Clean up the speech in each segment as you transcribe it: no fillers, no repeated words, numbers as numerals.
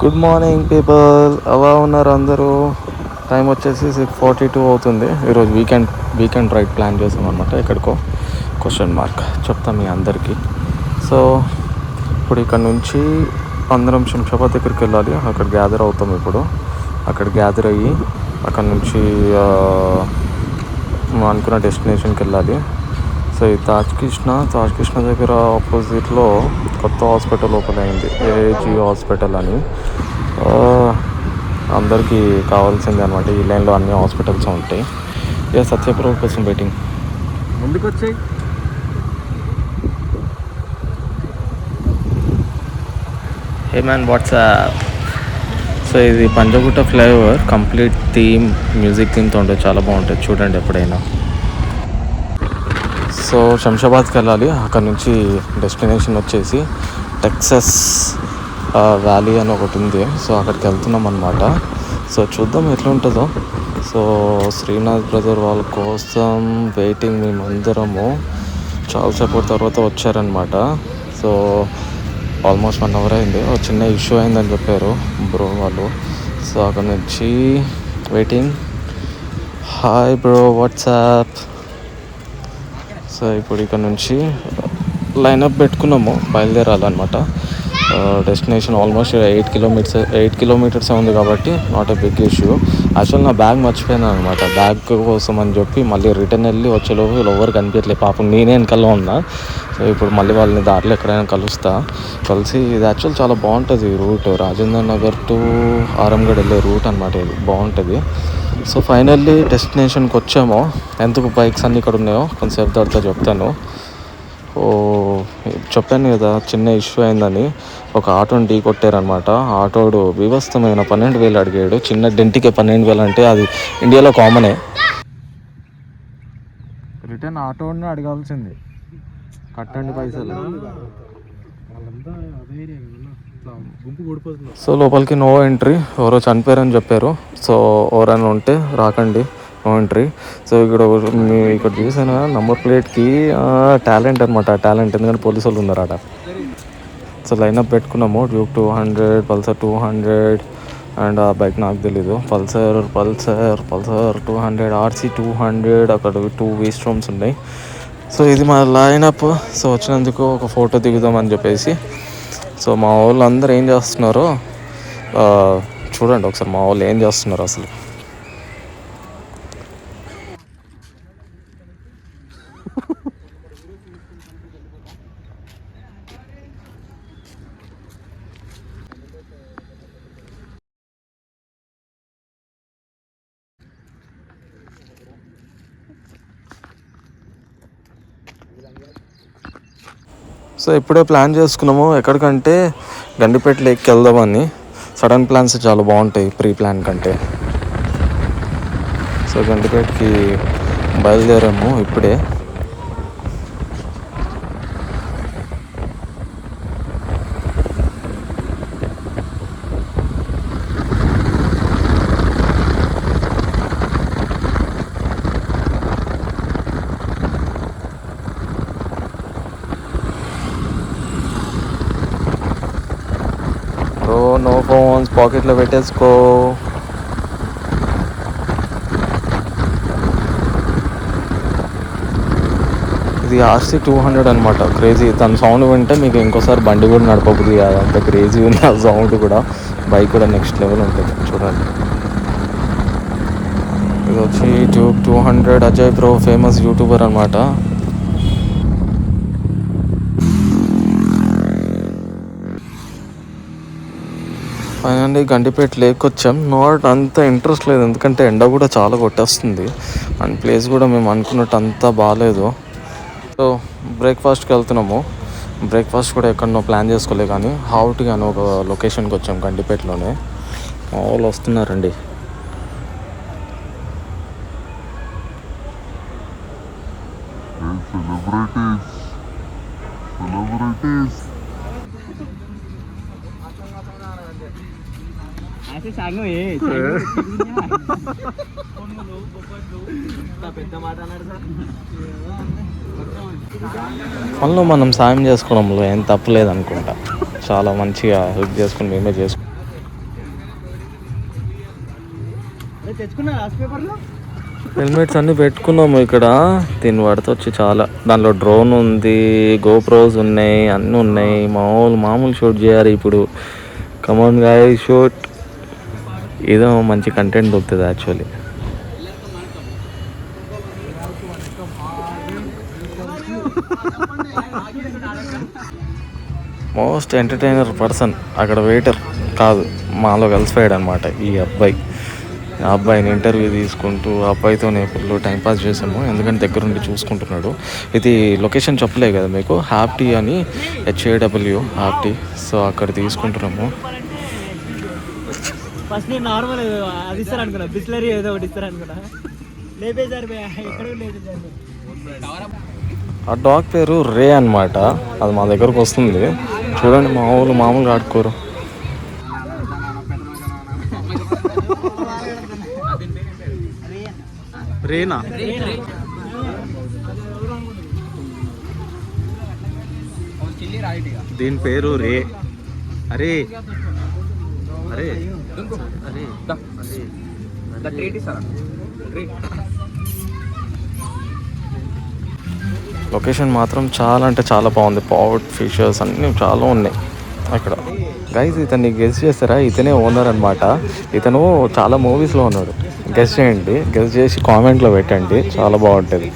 Good morning people, ఎలా ఉన్నారు అందరూ? టైం వచ్చేసి 6:42 అవుతుంది. ఈరోజు వీకెండ్ రైడ్ ప్లాన్ చేసాం అనమాట. ఎక్కడికో ? చెప్తాం మీ అందరికీ. సో ఇప్పుడు ఇక్కడ నుంచి అందరం శంషాబాద్ దగ్గరికి వెళ్ళాలి. అక్కడ గ్యాదర్ అవుతాం. ఇప్పుడు అక్కడ గ్యాదర్ అయ్యి అక్కడ నుంచి అనుకున్న డెస్టినేషన్కి వెళ్ళాలి. సో ఈ తాజ్ కృష్ణ దగ్గర ఆపోజిట్లో కొత్త హాస్పిటల్ ఓపెన్ అయింది, ఏజీ హాస్పిటల్ అని. అందరికీ కావాల్సిందే అనమాట. ఈ లైన్లో అన్ని హాస్పిటల్స్ ఉంటాయి. ఇక సత్యప్రభు కోసం వెయిటింగ్. ముందుకు వచ్చాయి. Hey man, WhatsApp. సో ఇది Panjagutta flyover complete theme, music థీమ్తో ఉంటుంది. చాలా బాగుంటుంది, చూడండి ఎప్పుడైనా. సో శంషాబాద్కి వెళ్ళాలి. అక్కడ నుంచి డెస్టినేషన్ వచ్చేసి టెక్సస్ వ్యాలీ అని ఒకటి ఉంది. సో అక్కడికి వెళ్తున్నాం అనమాట. సో చూద్దాం ఎట్లా ఉంటుందో. సో శ్రీనాథ్ బ్రదర్ వాళ్ళ కోసం వెయిటింగ్. మేమందరము చాలాసేపు తర్వాత వచ్చారనమాట. సో ఆల్మోస్ట్ 1 అవర్ అయింది. ఒక చిన్న ఇష్యూ అయిందని చెప్పారు బ్రో వాళ్ళు. సో అక్కడ నుంచి waiting. Hi bro, WhatsApp. So ఇప్పుడు ఇక్కడ నుంచి లైనప్ పెట్టుకున్నాము, బయలుదేరాలన్నమాట. డెస్టినేషన్ ఆల్మోస్ట్ 8 కిలోమీటర్స్ ఉంది కాబట్టి not a big issue. Actual నా బ్యాగ్ మర్చిపోయాను అనమాట. బ్యాగ్ కోసం అని చెప్పి మళ్ళీ రిటర్న్ వెళ్ళి వచ్చేలోపు ఎవరు కనిపించలేదు. పాపం నేనే వెనకాల ఉన్నా. సో ఇప్పుడు మళ్ళీ వాళ్ళని దారిలో ఎక్కడైనా కలిసి ఇది యాక్చువల్ చాలా బాగుంటుంది ఈ రూట్. రాజేంద్ర నగర్ టు ఆరంగఢ్ వెళ్ళే రూట్ అనమాట. ఇది బాగుంటుంది. సో ఫైనల్లీ డెస్టినేషన్కి వచ్చాము. ఎందుకు బైక్స్ అన్నీ ఇక్కడ ఉన్నాయో కొంతసేపు తర్వాత చెప్తాను. చెప్పాను కదా చిన్న ఇష్యూ అయిందని. ఒక ఆటోని ఢీ కొట్టారనమాట. ఆటోడు వివస్తమైన 12,000 అడిగాడు. చిన్న డెంటికే 12,000 అంటే అది ఇండియాలో కామనే. రిటర్న్ ఆటోని అడగాల్సింది, కట్టండి పైసలు. సో లోపలికి నో ఎంట్రీ. ఎవరో చనిపోయారని చెప్పారు. సో ఎవరైనా ఉంటే రాకండి, నో ఎంట్రీ. సో ఇక్కడ చూసాను నంబర్ ప్లేట్కి టాలెంట్ అనమాట. టాలెంట్ ఎందుకంటే పోలీసు వాళ్ళు ఉన్నారు అక్కడ. సో లైనప్ పెట్టుకున్నాము. డ్యూక్ 200, పల్సర్ 200 అండ్ ఆ బైక్ నాకు తెలీదు. Pulsar 200, RC 200. అక్కడ 2 వేస్ట్ రూమ్స్ ఉన్నాయి. సో ఇది మా లైనప్. సో వచ్చినందుకు ఒక ఫోటో దిగుదామని చెప్పేసి. సో మా వాళ్ళు అందరూ ఏం చేస్తున్నారో చూడండి ఒకసారి. మా వాళ్ళు ఏం చేస్తున్నారు అసలు. సో ఇప్పుడే ప్లాన్ చేసుకున్నాము ఎక్కడికంటే గండిపేట లేక్కి వెళ్దామని. సడన్ ప్లాన్స్ చాలా బాగుంటాయి ప్రీ ప్లాన్ కంటే. సో గండిపేటకి బయలుదేరాము ఇప్పుడే. నో ఫోన్స్ పాకెట్లో పెట్టేసుకో. ఇది ఆర్సీ 200 అనమాట. క్రేజీ. తన సౌండ్ వింటే మీకు ఇంకోసారి బండి కూడా నడపబుద్ది కాదు, అంత క్రేజీ ఉంది ఆ సౌండ్ కూడా. బైక్ కూడా నెక్స్ట్ లెవెల్ ఉంటుంది చూడండి. ఇది వచ్చి Duke 200. Ajay bro famous YouTuber అనమాట. ఫైనల్లీ గండిపేట లేక్ వచ్చాం. నాట్ అంత ఇంట్రెస్ట్ లేదు ఎందుకంటే ఎండ కూడా చాలా కొట్టేస్తుంది అండ్ ప్లేస్ కూడా మేము అనుకున్నట్టు అంతా బాగాలేదు. సో బ్రేక్ఫాస్ట్కి వెళ్తున్నాము. బ్రేక్ఫాస్ట్ కూడా ఎక్కడనో ప్లాన్ చేసుకోలే కానీ హావుటి అని ఒక లొకేషన్కి వచ్చాం గండిపేటలోనే. మా వాళ్ళు వస్తున్నారండి. పెద్ద మాట అన్నాడు సార్. పనిలో మనం సాయం చేసుకోవడంలో ఏం తప్పులేదు అనుకుంటా. చాలా మంచిగా హెల్ప్ చేసుకుని మేమే చేసుకుంటాం. హెల్మెట్స్ అన్నీ పెట్టుకున్నాము ఇక్కడ. దీని పడితే వచ్చి చాలా, దానిలో డ్రోన్ ఉంది, గోప్రోస్ ఉన్నాయి, అన్నీ ఉన్నాయి. మామూలు షూట్ చేయాలి ఇప్పుడు. కమాన్ గాయ్ షూట్. ఏదో మంచి కంటెంట్ దొరుకుతుంది యాక్చువల్లీ. మోస్ట్ ఎంటర్టైనర్ పర్సన్ అక్కడ వెయిటర్ కాదు, మాలో కలిసిపోయాడు అనమాట ఈ అబ్బాయి. ఆ అబ్బాయిని ఇంటర్వ్యూ తీసుకుంటూ ఆ అబ్బాయితోనే ఫుల్ టైంపాస్ చేసాము, ఎందుకంటే దగ్గరుండి చూసుకుంటున్నాడు. ఇది లొకేషన్ చెప్పలే కదా మీకు, హ్యాప్టీ అని, HAW హ్యాప్టీ. సో అక్కడ తీసుకుంటున్నాము. ఫస్ట్ నేను నార్మల్ అది ఇస్తారు అనుకున్నా, బిస్లరీ ఏదో ఒకటి ఇస్తారు అనుకున్నా. లేపేశారు ఎక్కడ లేపేశారు. ఆ డాగ్ పేరు రే అనమాట. అది మా దగ్గరకు వస్తుంది చూడండి. మామూలుగా ఆడుకోరు. రేనా? దీని పేరు రే. అరే అరే లొకేషన్ మాత్రం చాలా అంటే చాలా బాగుంది. పాట్ ఫిషెస్ అన్నీ చాలా ఉన్నాయి అక్కడ. గైస్ ఇతన్ని గెస్ట్ చేస్తారా? ఇతనే ఓనర్ అనమాట. ఇతను చాలా మూవీస్లో ఉన్నాడు. గెస్ట్ చేయండి, గెస్ట్ చేసి కామెంట్లో పెట్టండి, చాలా బాగుంటుంది.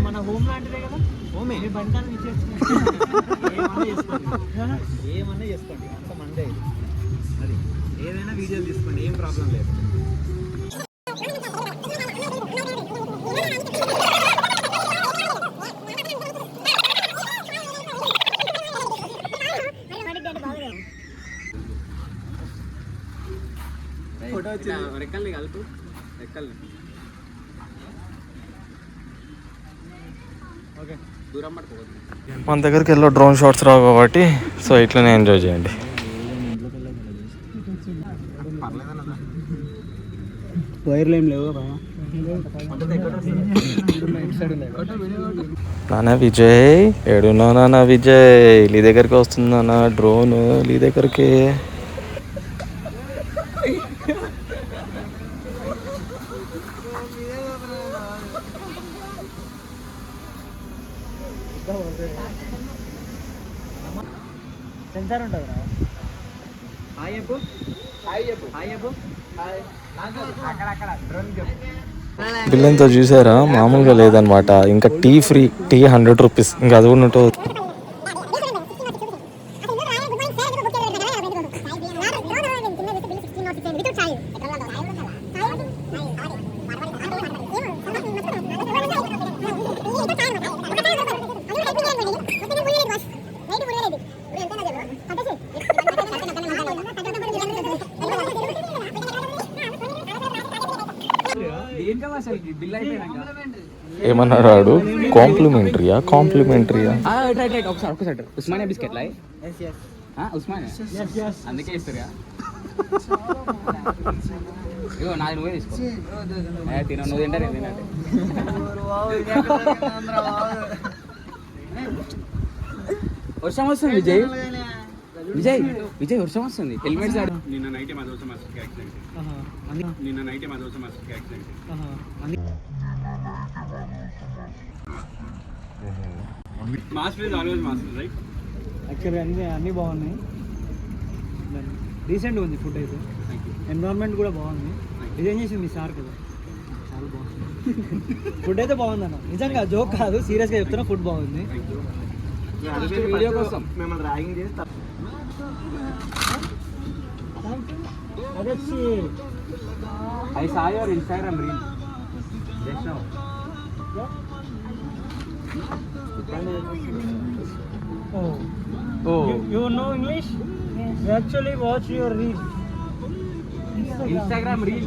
మన హోమ్ లాంటిదే కదా, హోమే ఏమన్నా చేసుకోండి, అంత మండే. అది ఏదైనా వీడియోలు తీసుకోండి, ఏం ప్రాబ్లం లేదు. మన దగ్గరికి వెళ్ళి డ్రోన్ షాట్స్ రావు కాబట్టి సో ఇట్లనే ఎంజాయ్ చేయండి. వైర్లు ఏం లేవు. నానా విజయ్ ఏడున్నా? నానా విజయ్ నీ దగ్గరికి వస్తుందన్నా డ్రోన్, నీ దగ్గరికి. సెన్సార్ ఉంటుంది రా. బిల్ ఎంతో చూసారా? మామూలుగా లేదనమాట. ఇంకా టీ ఫ్రీ, టీ 100 రూపీస్. ఇంకా అది కూడా ఉంటుంది. ఏమన్నాడు వాడు? కాంప్లిమెంటరీయా? ఒకసారి ఉస్మానియా బిస్కెట్ లాయ్ ఉస్మానియా అందుకే ఇస్తారుగా. ఇగో నాది నువ్వే తీసుకో. తిన నువ్వు తింటా నేను తినండి. వర్షం వస్తుంది విజయ్, విజయ్ వర్షం వస్తుంది. హెల్మెట్స్ నిన్న నైటే మా దోశ మాస్టర్కి accident. Master is always master, right? Actually అన్నీ బాగున్నాయి. రీసెంట్గా ఉంది ఫుడ్ అయితే. ఎన్విరాన్మెంట్ కూడా బాగుంది. డిజైన్ చేసింది మీ సార్ కదా, చాలా బాగుంది. ఫుడ్ అయితే బాగుంది అన్న, నిజంగా జోక్ కాదు, సీరియస్గా చెప్తున్నా. ఫుడ్ బాగుంది. వీడియో కోసం మిమ్మల్ని ర్యాగింగ్ చేసి I saw your Instagram reel just now. Oh. You know English? You actually watch your reel. Instagram reel.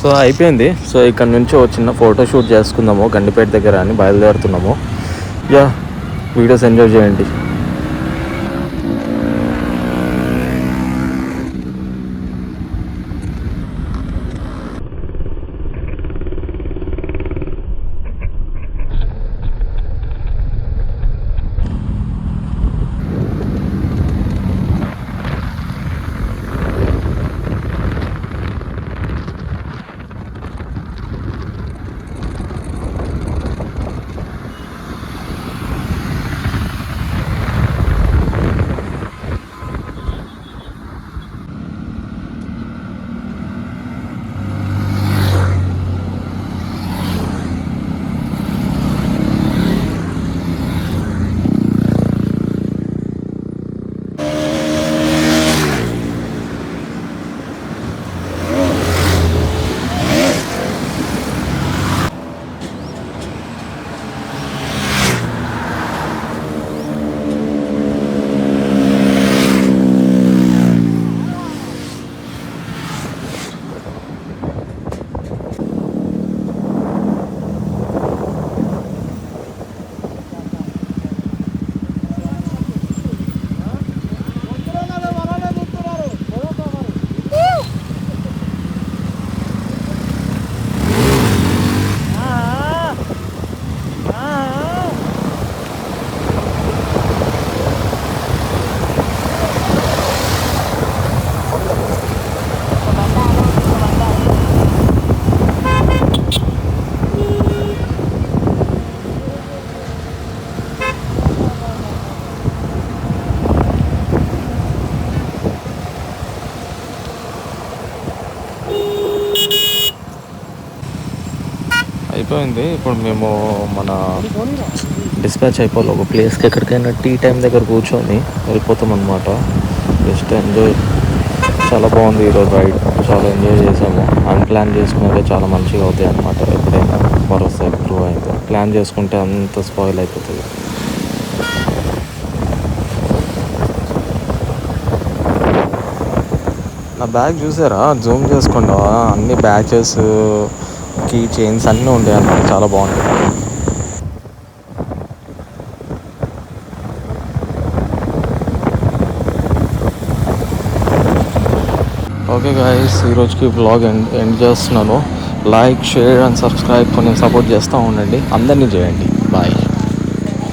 So అయిపోయింది. సో ఇక్కడ నుంచి ఒక చిన్న ఫోటో షూట్ చేసుకుందాము గండిపేట దగ్గర అని బయలుదేరుతున్నాము. యా, వీడియోస్ ఎంజాయ్ చేయండి. అయిపోయింది. ఇప్పుడు మేము మన డిస్పాచ్ అయిపోవాలి ఒక ప్లేస్కి, ఎక్కడికైనా టీ టైం దగ్గర కూర్చొని వెళ్ళిపోతాం అనమాట. Just enjoy. చాలా బాగుంది ఈరోజు రైడ్, చాలా ఎంజాయ్ చేసాము. అన్ప్లాన్ చేసుకునేది చాలా మంచిగా అవుతాయి అనమాట. ఎప్పుడైనా మరోసారి ప్రూవ్ అయింది, ప్లాన్ చేసుకుంటే అంత స్పాయిల్ అయిపోతుంది. నా బ్యాగ్ చూసారా, జూమ్ చేసుకోండి, అన్ని బ్యాచెస్, కీ చైన్స్ అన్నీ ఉంటాయి అన్నమాట. చాలా బాగుంటాయి. ఓకే గాయస్, ఈరోజుకి బ్లాగ్ ఎండ్ చేస్తున్నాను. లైక్, షేర్ అండ్ సబ్స్క్రైబ్ కొంచెం సపోర్ట్ చేస్తూ ఉండండి. అందరినీ చేయండి. బాయ్.